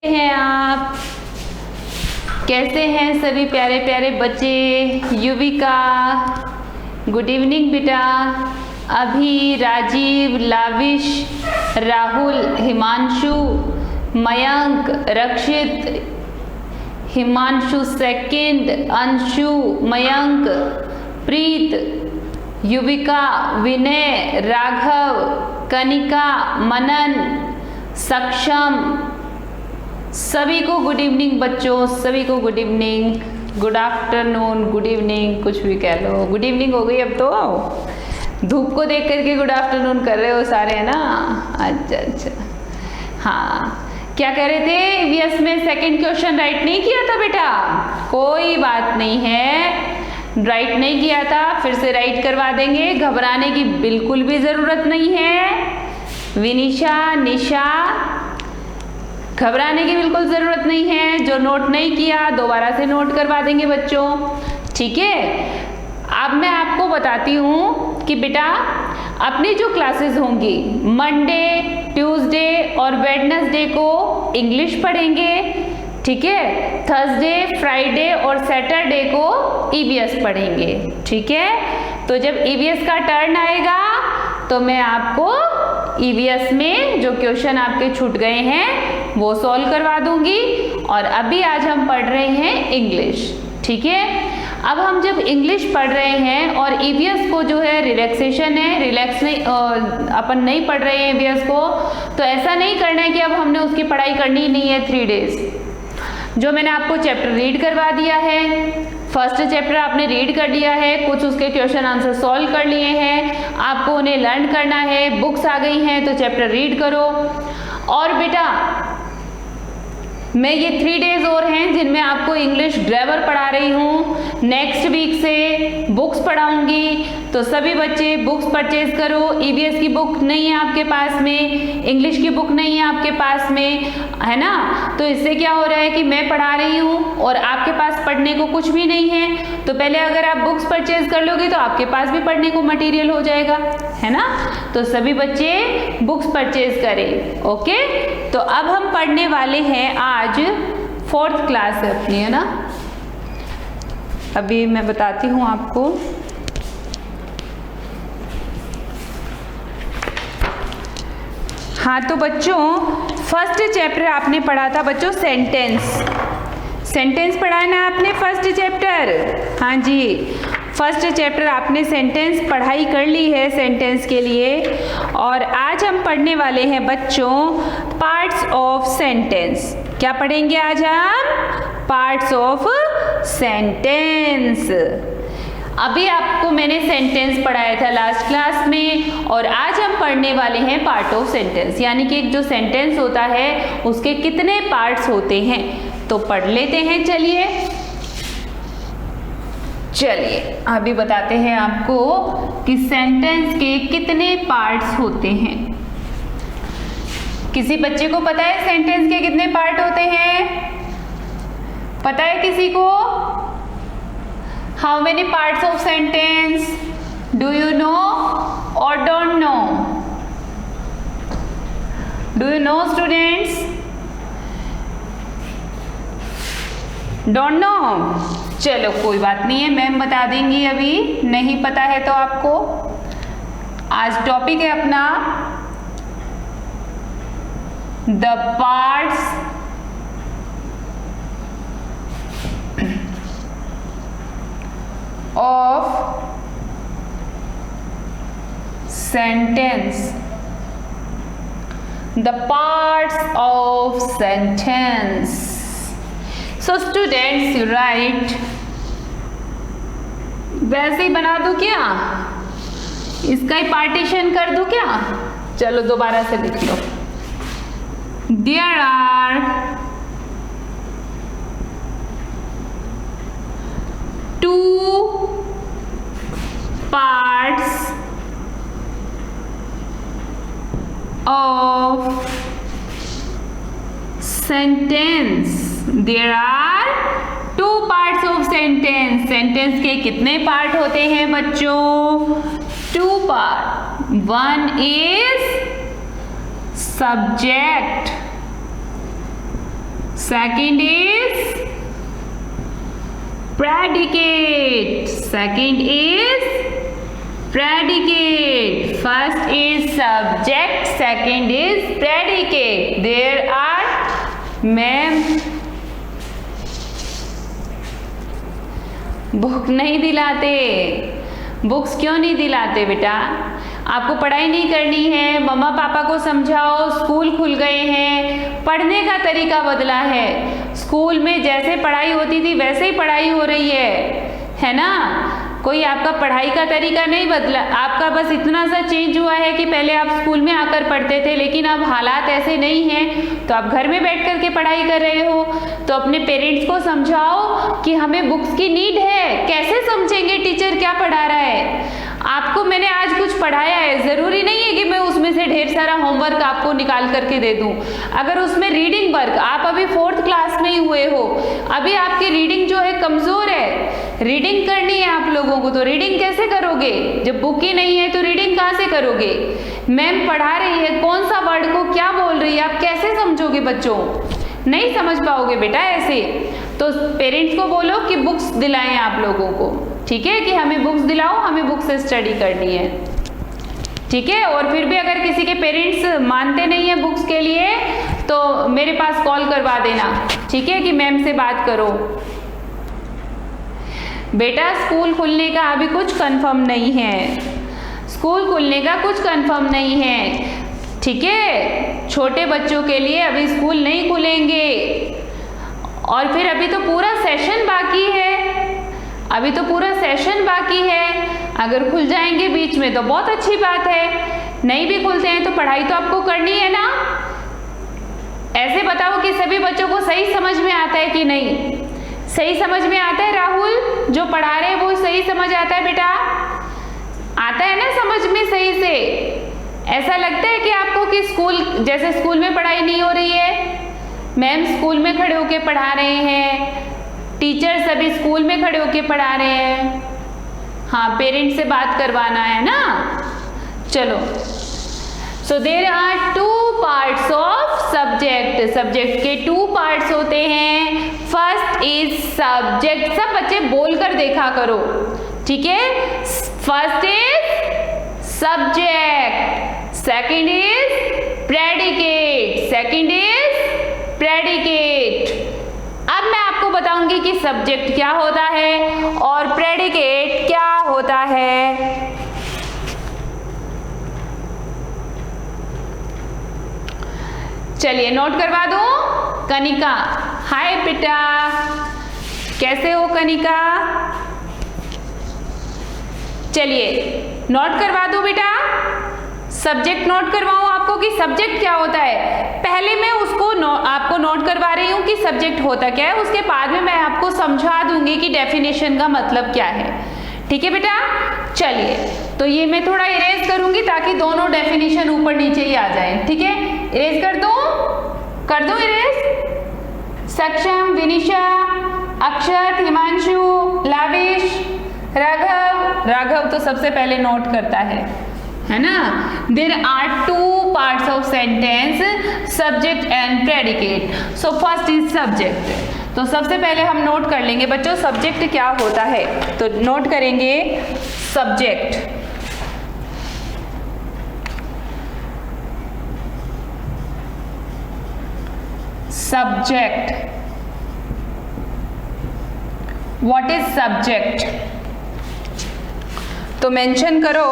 हैं आप? कैसे हैं सभी प्यारे प्यारे बच्चे? युविका, गुड इवनिंग बेटा। अभी, राजीव, लाविश, राहुल, हिमांशु, मयंक, रक्षित, हिमांशु सेकंड, अंशु, मयंक, प्रीत, युविका, विनय, राघव, कनिका, मनन, सक्षम, सभी को गुड इवनिंग बच्चों, सभी को good evening, good afternoon, good evening, कुछ भी कह लो। गुड इवनिंग हो गई अब तो। धूप को देख करके गुड आफ्टरनून कर रहे हो सारे, है ना? अच्छा, हाँ, क्या कह रहे थे? ईवीएस में सेकंड क्वेश्चन राइट नहीं किया था बेटा? कोई बात नहीं है, राइट नहीं किया था, फिर से राइट करवा देंगे, घबराने की बिल्कुल भी जरूरत नहीं है। विनिशा, निशा, घबराने की बिल्कुल ज़रूरत नहीं है। जो नोट नहीं किया दोबारा से नोट करवा देंगे बच्चों, ठीक है? अब मैं आपको बताती हूँ कि बेटा अपनी जो क्लासेस होंगी, मंडे, ट्यूसडे और वेडनेसडे को इंग्लिश पढ़ेंगे, ठीक है? थर्सडे, फ्राइडे और सैटरडे को ईवीएस पढ़ेंगे, ठीक है? तो जब ईवीएस का टर्न आएगा तो मैं आपको ईवीएस में जो क्वेश्चन आपके छूट गए हैं वो सॉल्व करवा दूंगी। और अभी आज हम पढ़ रहे हैं इंग्लिश, ठीक है? अब हम जब इंग्लिश पढ़ रहे हैं और ईवीएस को जो है रिलैक्सेशन है, रिलैक्स नहीं, अपन नहीं पढ़ रहे हैं ईवीएस को, तो ऐसा नहीं करना है कि अब हमने उसकी पढ़ाई करनी नहीं है 3 डेज। जो मैंने आपको चैप्टर रीड करवा दिया है, फर्स्ट चैप्टर आपने रीड कर लिया है, कुछ उसके क्वेश्चन आंसर सॉल्व कर लिए हैं, आपको उन्हें लर्न करना है, बुक्स आ गई हैं तो चैप्टर रीड करो। और बेटा मैं ये 3 डेज और हैं जिनमें आपको इंग्लिश ग्रामर पढ़ा रही हूँ, नेक्स्ट वीक से बुक्स पढ़ाऊंगी, तो सभी बच्चे बुक्स परचेज करो। ईवीएस की बुक नहीं है आपके पास में, इंग्लिश की बुक नहीं है आपके पास में, है ना? तो इससे क्या हो रहा है कि मैं पढ़ा रही हूँ और आपके पास पढ़ने को कुछ भी नहीं है, तो पहले अगर आप बुक्स परचेज कर लोगे तो आपके पास भी पढ़ने को मटेरियल हो जाएगा, है ना? तो सभी बच्चे बुक्स परचेज करें, ओके? तो अब हम पढ़ने वाले हैं, आज 4th क्लास है अपनी, है ना? अभी मैं बताती हूँ आपको। हाँ, तो बच्चों फर्स्ट चैप्टर आपने पढ़ा था बच्चों सेंटेंस पढ़ा है ना आपने फर्स्ट चैप्टर? हाँ जी, फर्स्ट चैप्टर आपने सेंटेंस पढ़ाई कर ली है सेंटेंस के लिए। और आज हम पढ़ने वाले हैं बच्चों पार्ट्स ऑफ सेंटेंस। क्या पढ़ेंगे आज हम? Parts of sentence. अभी आपको मैंने सेंटेंस पढ़ाया था लास्ट क्लास में, और आज हम पढ़ने वाले हैं पार्ट ऑफ सेंटेंस, यानी कि एक जो सेंटेंस होता है उसके कितने पार्ट्स होते हैं। तो पढ़ लेते हैं, चलिए अभी बताते हैं आपको कि सेंटेंस के कितने पार्ट्स होते हैं। किसी बच्चे को पता है सेंटेंस के कितने पार्ट होते हैं? पता है किसी को? How many parts of sentence? Do you know और don't know? Do you know students? Don't know? चलो कोई बात नहीं है, मैम बता देंगी, अभी नहीं पता है तो आपको। आज टॉपिक है अपना the parts of sentence. The parts of sentence. So students, you write, वैसे ही बना दूं क्या? इसका ही पार्टीशन कर दूं क्या? चलो दोबारा से लिख लो। There are two parts of sentence. There are 2 parts of sentence. Sentence के कितने पार्ट होते हैं बच्चों? 2 part. 1 is subject Second is predicate. Second is predicate. First is subject, second is predicate. There are ma'am book नहीं दिलाते। Books क्यों नहीं दिलाते बेटा? आपको पढ़ाई नहीं करनी है, मम्मा पापा को समझाओ, स्कूल खुल गए हैं, पढ़ने का तरीका बदला है। स्कूल में जैसे पढ़ाई होती थी वैसे ही पढ़ाई हो रही है ना? कोई आपका पढ़ाई का तरीका नहीं बदला, आपका बस इतना सा चेंज हुआ है कि पहले आप स्कूल में आकर पढ़ते थे, लेकिन अब हालात ऐसे नहीं हैं, तो आप घर में बैठ कर के पढ़ाई कर रहे हो। तो अपने पेरेंट्स को समझाओ कि हमें बुक्स की नीड है। कैसे समझेंगे टीचर क्या पढ़ा रहा है? आपको मैंने आज कुछ पढ़ाया है, ज़रूरी नहीं है कि मैं उसमें से ढेर सारा होमवर्क आपको निकाल करके दे दूं। अगर उसमें रीडिंग वर्क, आप अभी 4th क्लास में ही हुए हो, अभी आपकी रीडिंग जो है कमज़ोर है, रीडिंग करनी है आप लोगों को, तो रीडिंग कैसे करोगे? जब बुक ही नहीं है तो रीडिंग कहाँ से करोगे? मैम पढ़ा रही है, कौन सा वर्ड को क्या बोल रही है, आप कैसे समझोगे? बच्चों नहीं समझ पाओगे बेटा ऐसे। तो पेरेंट्स को बोलो कि बुक्स दिलाएं आप लोगों को, ठीक है, कि हमें बुक्स दिलाओ, हमें बुक्स से स्टडी करनी है, ठीक है। और फिर भी अगर किसी के पेरेंट्स मानते नहीं है बुक्स के लिए, तो मेरे पास कॉल करवा देना, ठीक है, कि मैम से बात करो। बेटा स्कूल खुलने का अभी कुछ कंफर्म नहीं है, स्कूल खुलने का कुछ कंफर्म नहीं है, ठीक है। छोटे बच्चों के लिए अभी स्कूल नहीं खुलेंगे, और फिर अभी तो पूरा सेशन बाकी है, अभी तो पूरा सेशन बाकी है। अगर खुल जाएंगे बीच में तो बहुत अच्छी बात है, नहीं भी खुलते हैं तो पढ़ाई तो आपको करनी है ना। ऐसे बताओ कि सभी बच्चों को सही समझ में आता है कि नहीं? सही समझ में आता है राहुल? जो पढ़ा रहे हैं वो सही समझ आता है बेटा? आता है ना समझ में सही से? ऐसा लगता है कि आपको कि स्कूल जैसे स्कूल में पढ़ाई नहीं हो रही है? मैम स्कूल में खड़े होके पढ़ा रहे हैं, टीचर सभी स्कूल में खड़े होके पढ़ा रहे हैं। हाँ, पेरेंट्स से बात करवाना है ना। चलो, so there are 2 parts of subject. Subject के 2 पार्ट्स होते हैं। फर्स्ट इज सब्जेक्ट, सब बच्चे बोलकर देखा करो, ठीक है। First is subject, second is predicate, second is predicate. अब मैं आपको बताऊंगी कि सब्जेक्ट क्या होता है और प्रेडिकेट क्या होता है। चलिए नोट करवा दूं। कनिका, हाय बेटा, कैसे हो कनिका? चलिए नोट करवा दूं बेटा, सब्जेक्ट नोट करवाऊं आपको कि सब्जेक्ट क्या होता है। पहले मैं उसको आपको नोट करवा रही हूं कि सब्जेक्ट होता क्या है, उसके बाद में मैं आपको समझा दूंगी कि डेफिनेशन का मतलब क्या है, ठीक है बेटा। चलिए, तो ये मैं थोड़ा इरेज करूंगी ताकि दोनों डेफिनेशन ऊपर नीचे ही आ जाए, ठीक है। इरेज कर दूं इरेज। सक्षम, विनिशा, अक्षत, हिमांशु, लाविश, राघव तो सबसे पहले नोट करता है ना। There are 2 parts of sentence, subject and predicate. So first is subject. तो सबसे पहले हम नोट कर लेंगे बच्चों सब्जेक्ट क्या होता है। तो नोट करेंगे subject. Subject, what is subject? तो मेंशन करो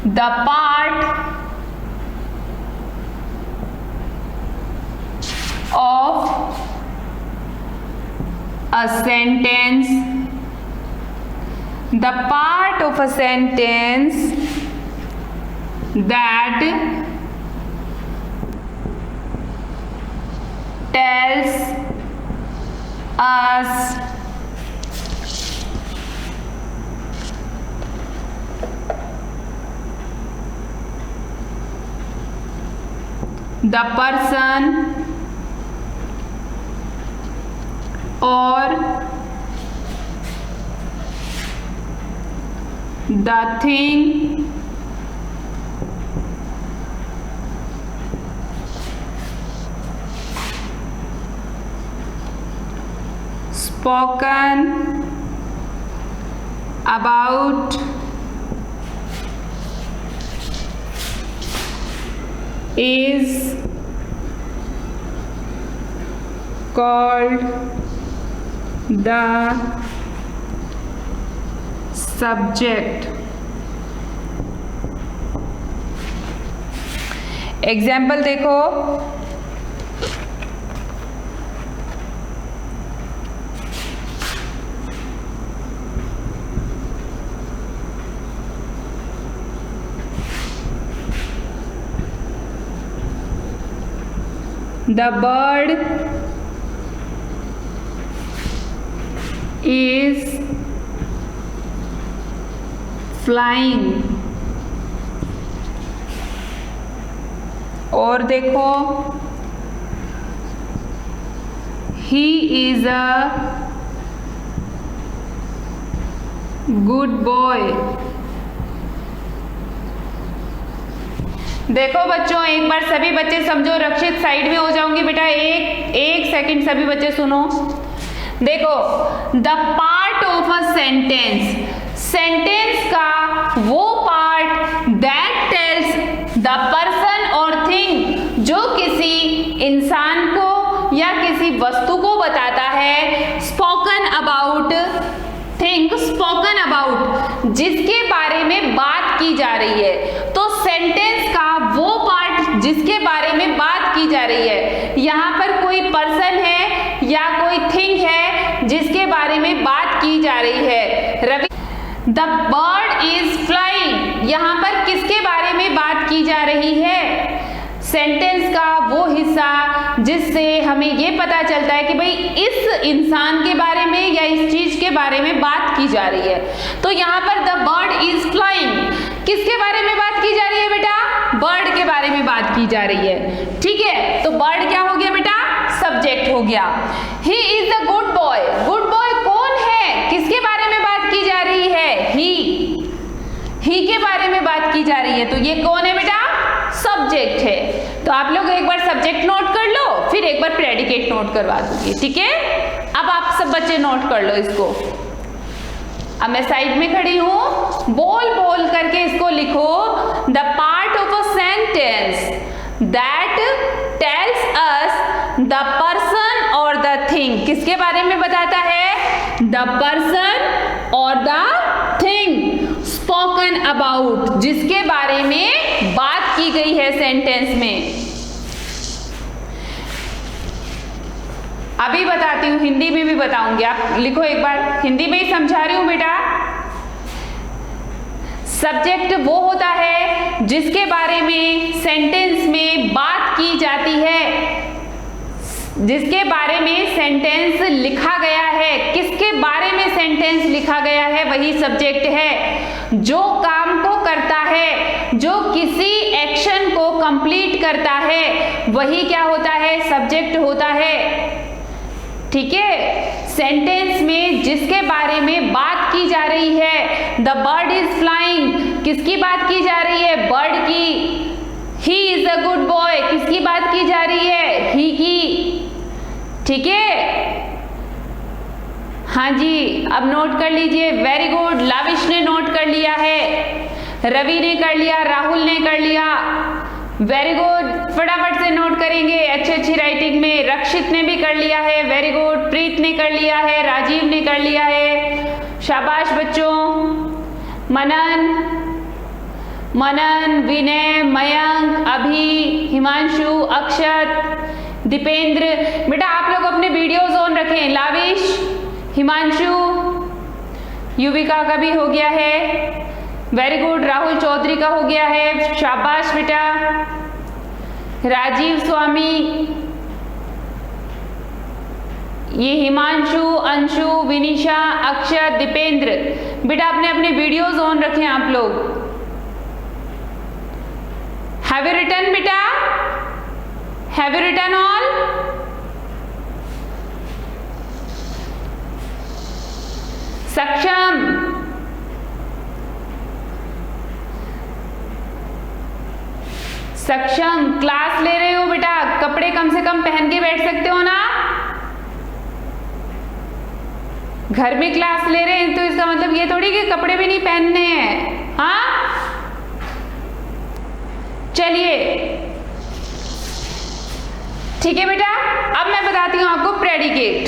the part of a sentence, the part of a sentence that tells us the person or the thing spoken about is called the subject. Example देखो, the bird is flying. और देखो, he is a good boy. देखो बच्चों, एक बार सभी बच्चे समझो। रक्षित side में हो जाऊंगी बेटा, एक सेकंड सभी बच्चे सुनो। देखो, the part of a sentence, sentence का वो part that tells the person और थिंग, जो किसी इंसान को या किसी वस्तु को बताता है। Spoken about thing, spoken about, जिसके बारे में बात की जा रही है। तो सेंटेंस का वो पार्ट जिसके बारे में बात की जा रही है। यहाँ पर कोई पर्सन है या कोई थिंग है जिसके बारे में बात की जा रही है। Ravi, the bird is flying, यहाँ पर किसके बारे में बात की जा रही है? सेंटेंस का वो हिस्सा जिससे हमें ये पता चलता है कि भाई इस इंसान के बारे में या इस चीज के बारे में बात की जा रही है। तो यहाँ पर द बर्ड इज फ्लाइंग, किसके बारे में बात की जा रही है बेटा? बर्ड के बारे में बात की जा रही है। ठीक है, तो बर्ड क्या हो गया बेटा? सब्जेक्ट हो गया। He is the good boy, good boy कौन है? किसके बारे में बात की जा रही है? ही के बारे में बात की जा रही है। तो ये कौन है बेटा? सब्जेक्ट है। तो आप लोग एक बार सब्जेक्ट नोट कर लो, फिर एक बार प्रेडिकेट नोट करवा दूंगी। ठीक है, अब आप सब बच्चे नोट कर लो इसको। अब मैं साइड में खड़ी हूं, बोल बोल करके इसको लिखो। The part of a sentence that tells us the person और द थिंग, किसके बारे में बताता है? द पर्सन और द थिंग। स्पोकन अबाउट, जिसके बारे में बात की गई है सेंटेंस में। अभी बताती हूँ, हिंदी में भी बताऊंगी, आप लिखो एक बार। हिंदी में ही समझा रही हूं बेटा। सब्जेक्ट वो होता है जिसके बारे में सेंटेंस में बात की जाती है, जिसके बारे में सेंटेंस लिखा गया है। किसके बारे में सेंटेंस लिखा गया है? वही सब्जेक्ट है। जो काम को करता है, जो किसी एक्शन को कंप्लीट करता है, वही क्या होता है? सब्जेक्ट होता है। ठीक है, सेंटेंस में जिसके बारे में बात की जा रही है, द बर्ड इज फ्लाइंग, किसकी बात की जा रही है? बर्ड की। ही इज अ गुड बॉय, किसकी बात की जा रही है? ही की। ठीक है, हाँ जी, अब नोट कर लीजिए। वेरी गुड, लाविश ने नोट कर लिया है, रवि ने कर लिया, राहुल ने कर लिया। वेरी गुड, फटाफट से नोट करेंगे अच्छी राइटिंग में। रक्षित ने भी कर लिया है, वेरी गुड। प्रीत ने कर लिया है, राजीव ने कर लिया है, शाबाश बच्चों। मनन, विनय, मयंक, अभी, हिमांशु, अक्षत, दीपेंद्र। बेटा आप लोग अपने वीडियोस ऑन रखें। लाविश, हिमांशु, युविका का भी हो गया है, वेरी गुड। राहुल चौधरी का हो गया है, शाबाश बेटा। राजीव स्वामी, ये हिमांशु, अंशु, विनीशा, अक्षत, दीपेंद्र। बेटा अपने अपने वीडियोस ऑन रखें आप लोग। हैव यू रिटन बेटा? Have you written all? Saksham, Saksham class ले रहे हो बेटा, कपड़े कम से कम पहन के बैठ सकते हो ना? घर में क्लास ले रहे हैं तो इसका मतलब ये थोड़ी कि कपड़े भी नहीं पहनने हैं। हाँ, चलिए ठीक है बेटा। अब मैं बताती हूँ आपको प्रेडिकेट।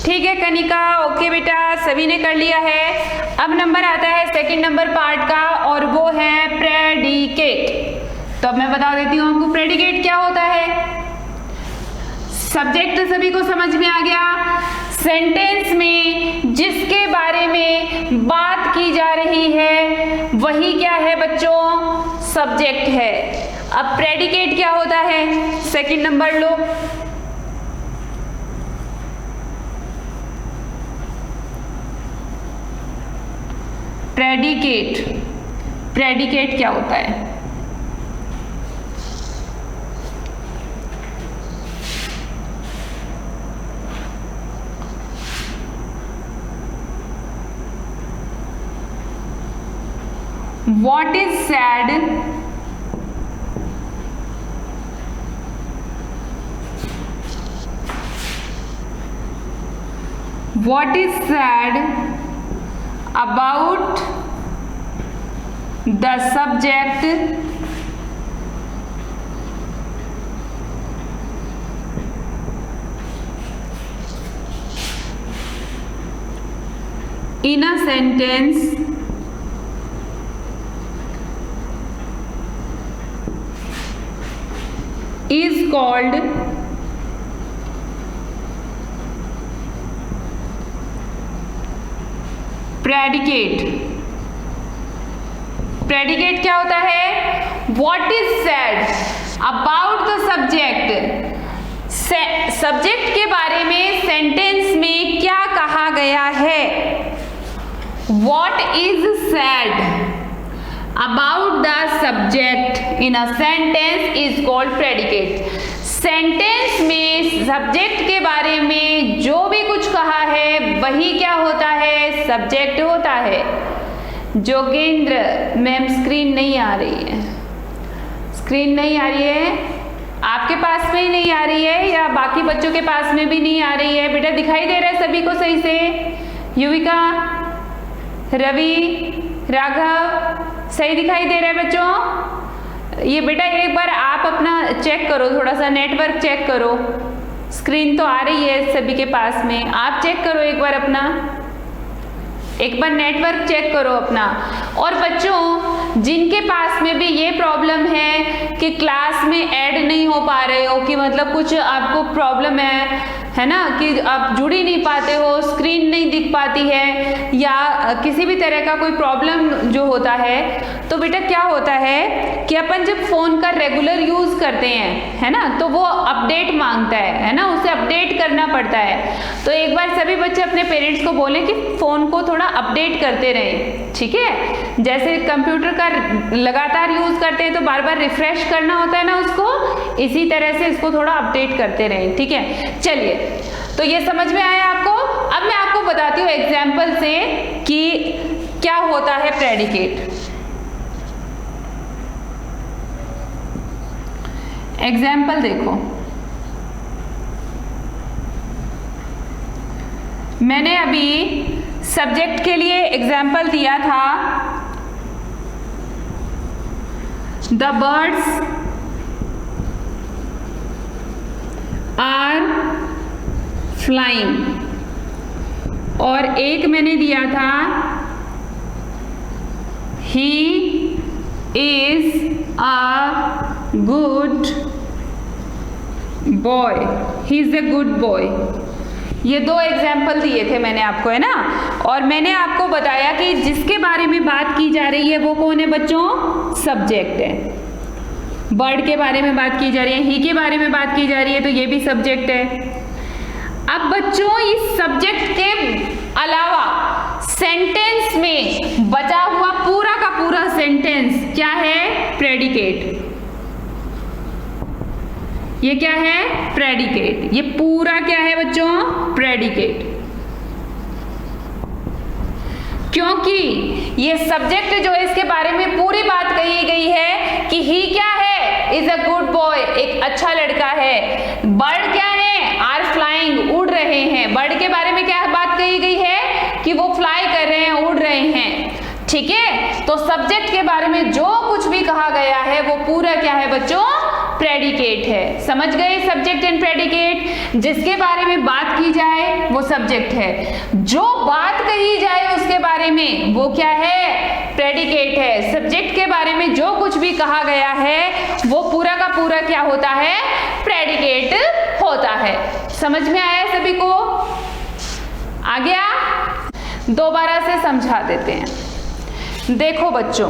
ठीक है कनिका, ओके बेटा, सभी ने कर लिया है। अब नंबर आता है सेकंड नंबर पार्ट का और वो है प्रेडिकेट। तो अब मैं बता देती हूँ आपको प्रेडिकेट क्या होता है। सब्जेक्ट सभी को समझ में आ गया। सेंटेंस में जिसके बारे में बात की जा रही है वही क्या है बच्चों, सब्जेक्ट है। अब प्रेडिकेट क्या होता है, सेकंड नंबर लो। प्रेडिकेट, प्रेडिकेट क्या होता है? What is said about the subject in a sentence is called predicate. Predicate क्या होता है? What is said about the subject, subject के बारे में सेंटेंस में क्या कहा गया है। What is said about the subject in a sentence is called predicate। Sentence में सब्जेक्ट के बारे में जो भी कुछ कहा है वही क्या होता है, सब्जेक्ट होता है। जोगेंद्र मैम स्क्रीन नहीं आ रही है, स्क्रीन नहीं आ रही है, आपके पास में ही नहीं आ रही है या बाकी बच्चों के पास में भी नहीं आ रही है? बेटा दिखाई दे रहा है सभी को सही से? युविका, रवि, राघव, सही दिखाई दे रहा है बच्चों? ये बेटा एक बार आप अपना चेक करो, थोड़ा सा नेटवर्क चेक करो। स्क्रीन तो आ रही है सभी के पास में, आप चेक करो एक बार अपना, एक बार नेटवर्क चेक करो अपना। और बच्चों जिनके पास में भी ये प्रॉब्लम है कि क्लास में ऐड नहीं हो पा रहे हो, कि मतलब कुछ आपको प्रॉब्लम है ना, कि आप जुड़ ही नहीं पाते हो, स्क्रीन नहीं दिख पाती है या किसी भी तरह का कोई प्रॉब्लम जो होता है, तो बेटा क्या होता है कि अपन जब फ़ोन का रेगुलर यूज़ करते हैं, है ना, तो वो अपडेट मांगता है ना, उसे अपडेट करना पड़ता है। तो एक बार सभी बच्चे अपने पेरेंट्स को बोलें कि फ़ोन को थोड़ा अपडेट करते रहें, ठीक है। जैसे कंप्यूटर का लगातार यूज़ करते हैं तो बार बार रिफ्रेश करना होता है ना उसको, इसी तरह से इसको थोड़ा अपडेट करते रहें, ठीक है। चलिए, तो ये समझ में आया आपको? अब मैं आपको बताती हूँ एग्जाम्पल से कि क्या होता है प्रेडिकेट। एग्जाम्पल देखो, मैंने अभी सब्जेक्ट के लिए एग्जाम्पल दिया था, द बर्ड्स आर फ्लाइंग, और एक मैंने दिया था ही is a good boy, he is a good boy. ये दो एग्जाम्पल दिए थे मैंने आपको, है ना। और मैंने आपको बताया कि जिसके बारे में बात की जा रही है वो कौन है बच्चों, सब्जेक्ट है। बर्ड के बारे में बात की जा रही है, ही के बारे में बात की जा रही है, तो ये भी सब्जेक्ट है। अब बच्चों इस सब्जेक्ट के अलावा सेंटेंस में बचा हुआ पूरा का पूरा सेंटेंस क्या है, प्रेडिकेट। ये क्या है, प्रेडिकेट। ये पूरा क्या है बच्चों, प्रेडिकेट। क्योंकि ये सब्जेक्ट जो है इसके बारे में पूरी बात कही गई है कि ही क्या है, इज अ गुड बॉय, एक अच्छा लड़का है। बर्ड क्या है, आर फ्लाइंग, उड़ रहे हैं। बर्ड के बारे में क्या बात कही गई है, के बारे में जो कुछ भी कहा गया है वो पूरा क्या है बच्चों, प्रेडिकेट है। समझ गए सब्जेक्ट एंड प्रेडिकेट। जिसके बारे में बात की जाए वो सब्जेक्ट है, जो बात कही जाए उसके बारे में वो क्या है, प्रेडिकेट है। सब्जेक्ट के बारे में जो कुछ भी कहा गया है वो पूरा का पूरा क्या होता है, प्रेडिकेट होता है। समझ में आया सभी को? आ गया? दोबारा से समझा देते हैं। देखो बच्चों,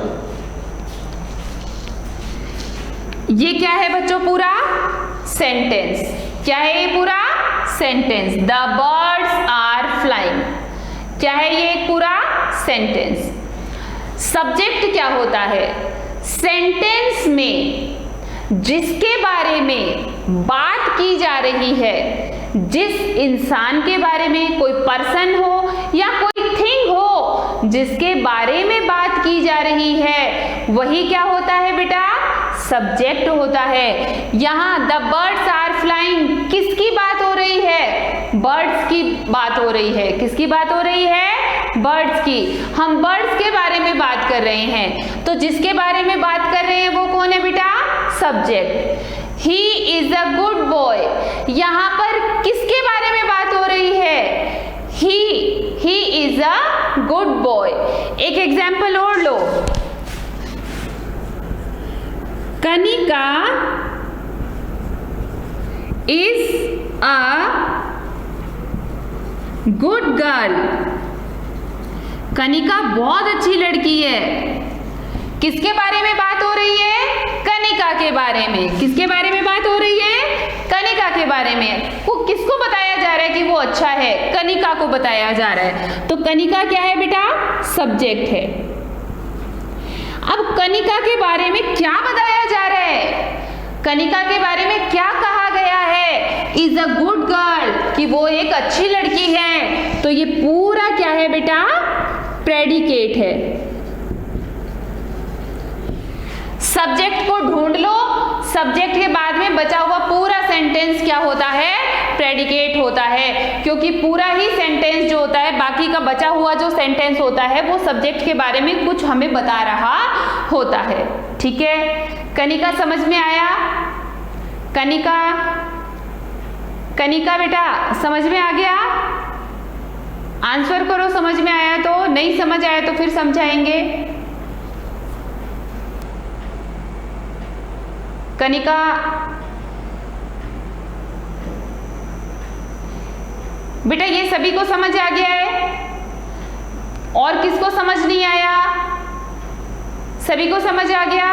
ये क्या है बच्चों, पूरा सेंटेंस। क्या है ये पूरा sentence? The birds are flying. क्या है ये पूरा सेंटेंस? सब्जेक्ट क्या होता है? सेंटेंस में जिसके बारे में बात की जा रही है, जिस इंसान के बारे में, कोई पर्सन हो या कोई थिंग हो, जिसके बारे में बात की जा रही है वही क्या होता है बेटा, सब्जेक्ट होता है। यहाँ द बर्ड्स आर फ्लाइंग, किसकी बात हो रही है? बर्ड्स की बात हो रही है। किसकी बात हो रही है? बर्ड्स की। हम बर्ड्स के बारे में बात कर रहे हैं, तो जिसके बारे में बात कर रहे हैं वो कौन है बेटा, subject. He is a good boy, यहां पर किसके बारे में बात हो रही है? He is a good boy. एक एग्जाम्पल और लो, Kanika is a good girl. Kanika बहुत अच्छी लड़की है। किसके बारे में बात हो रही है? कनिका के बारे में। किसके बारे में बात हो रही है? कनिका के बारे में। किसको बताया जा रहा है कि वो अच्छा है? कनिका को बताया जा रहा है। तो कनिका क्या है बेटा, सब्जेक्ट है। अब कनिका के बारे में क्या बताया जा रहा है? कनिका के बारे में क्या कहा गया है? इज अ गुड गर्ल, कि वो एक अच्छी लड़की है। तो ये पूरा क्या है बेटा, प्रेडिकेट है। सब्जेक्ट को ढूंढ लो, सब्जेक्ट के बाद में बचा हुआ पूरा सेंटेंस क्या होता है, प्रेडिकेट होता है। क्योंकि पूरा ही सेंटेंस जो होता है, बाकी का बचा हुआ जो सेंटेंस होता है वो सब्जेक्ट के बारे में कुछ हमें बता रहा होता है। ठीक है, कनिका समझ में आया? कनिका, कनिका बेटा समझ में आ गया? आंसर करो समझ में आया तो, नहीं समझ आया तो फिर समझाएंगे। कनिका, बेटा ये सभी को समझ आ गया है? और किसको समझ नहीं आया? सभी को समझ आ गया?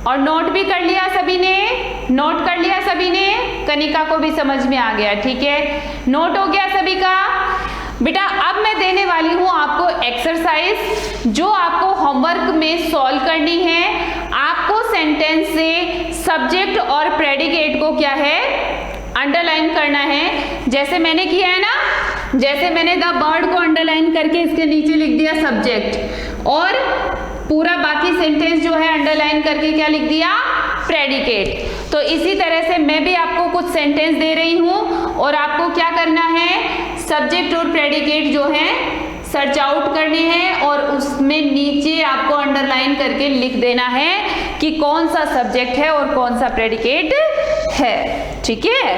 और नोट भी कर लिया सभी ने? नोट कर लिया सभी ने? कनिका को भी समझ में आ गया। ठीक है, नोट हो गया सभी का? बेटा अब मैं देने वाली हूं आपको एक्सरसाइज, जो आपको होमवर्क में सॉल्व करनी है। आपको सेंटेंस से सब्जेक्ट और प्रेडिकेट को क्या है, अंडरलाइन करना है। जैसे मैंने किया है ना, जैसे मैंने द बर्ड को अंडरलाइन करके इसके नीचे लिख दिया सब्जेक्ट, और पूरा बाकी सेंटेंस जो है अंडरलाइन करके क्या लिख दिया, प्रेडिकेट। तो इसी तरह से मैं भी आपको कुछ सेंटेंस दे रही हूं और आपको क्या करना है, सब्जेक्ट और प्रेडिकेट जो है सर्च आउट करने हैं और उसमें नीचे आपको अंडरलाइन करके लिख देना है कि कौन सा सब्जेक्ट है और कौन सा प्रेडिकेट है। ठीक है,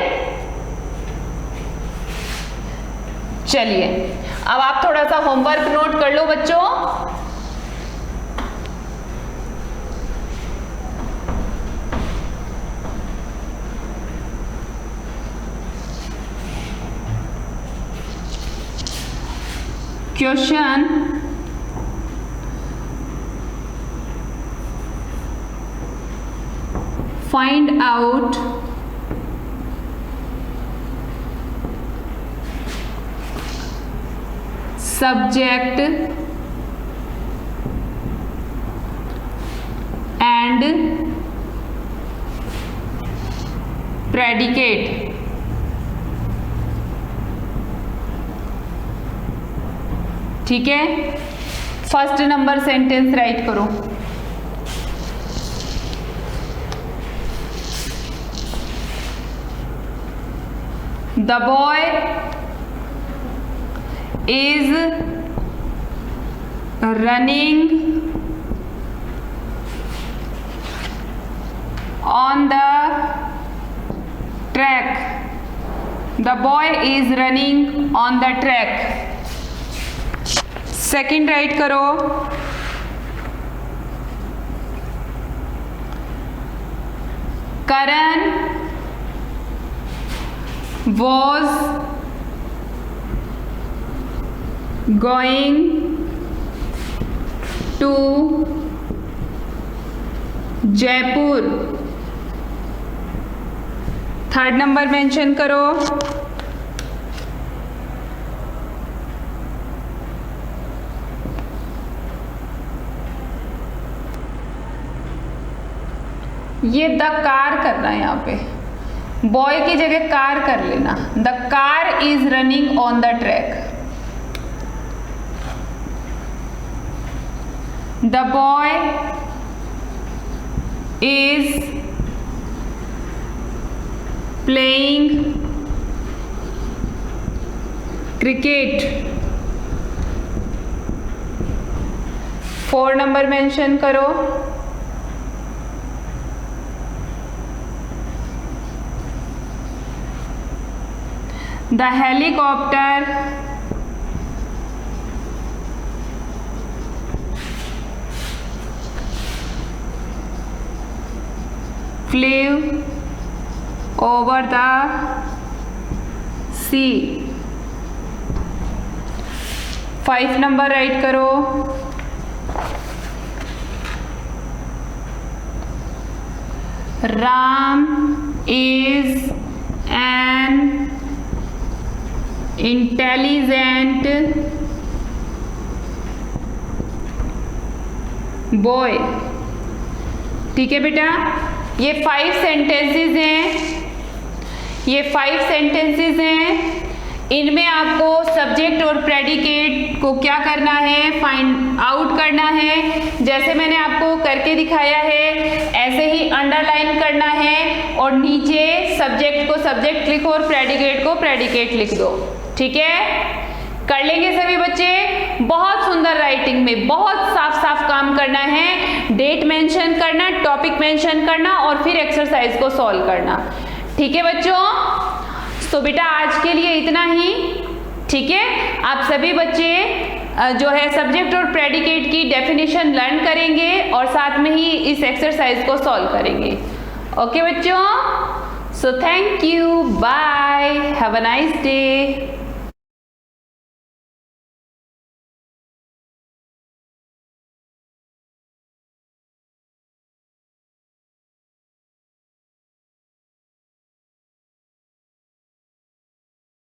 चलिए अब आप थोड़ा सा होमवर्क नोट कर लो बच्चों। Question find out subject and predicate. ठीक है, फर्स्ट नंबर सेंटेंस राइट करो। The boy is running on the track. The boy is running on the track. Second right करो. Karan was going to Jaipur. Third number mention करो. ये the car करना है यहाँ पे, बॉय की जगह कार कर लेना. The car is running on the track. The boy is playing cricket. 4 number mention करो. The helicopter flew over the sea. 5 number right करो. Ram is an intelligent boy. ठीक है बेटा, ये 5 सेंटेंसेस हैं. ये 5 सेंटेंसेस हैं. इनमें आपको सब्जेक्ट और प्रेडिकेट को क्या करना है, फाइंड आउट करना है. जैसे मैंने आपको करके दिखाया है ऐसे ही अंडरलाइन करना है और नीचे सब्जेक्ट को सब्जेक्ट लिखो और प्रेडिकेट को प्रेडिकेट लिख दो. ठीक है, कर लेंगे सभी बच्चे. बहुत सुंदर राइटिंग में बहुत साफ साफ काम करना है. डेट मेंशन करना, टॉपिक मेंशन करना और फिर एक्सरसाइज को सॉल्व करना. ठीक है बच्चों, तो बेटा आज के लिए इतना ही. ठीक है, आप सभी बच्चे जो है सब्जेक्ट और प्रेडिकेट की डेफिनेशन लर्न करेंगे और साथ में ही इस एक्सरसाइज को सॉल्व करेंगे. ओके बच्चों, so thank you, bye, have a nice day.